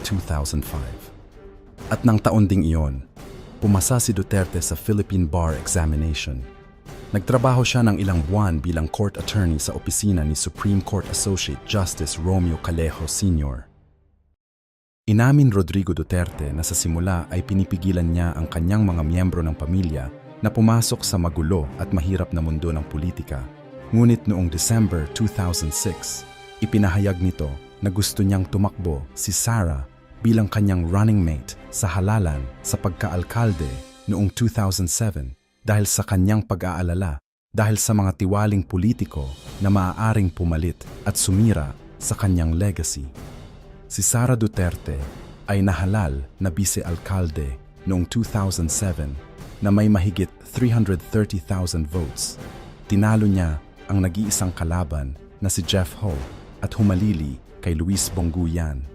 2005. At nang taon ding iyon, pumasa si Duterte sa Philippine Bar Examination. Nagtrabaho siya ng ilang buwan bilang court attorney sa opisina ni Supreme Court Associate Justice Romeo Callejo Sr. Inamin Rodrigo Duterte na sa simula ay pinipigilan niya ang kanyang mga miyembro ng pamilya na pumasok sa magulo at mahirap na mundo ng politika. Ngunit noong December 2006, ipinahayag nito na gusto niyang tumakbo si Sara bilang kanyang running mate sa halalan sa pagkaalkalde noong 2007 dahil sa kanyang pag-aalala dahil sa mga tiwaling politiko na maaaring pumalit at sumira sa kanyang legacy. Si Sara Duterte ay nahalal na vice-alkalde noong 2007 na may mahigit 330,000 votes. Tinalo niya ang nag-iisang kalaban na si Jeff Ho at humalili kay Luis Bonguyan.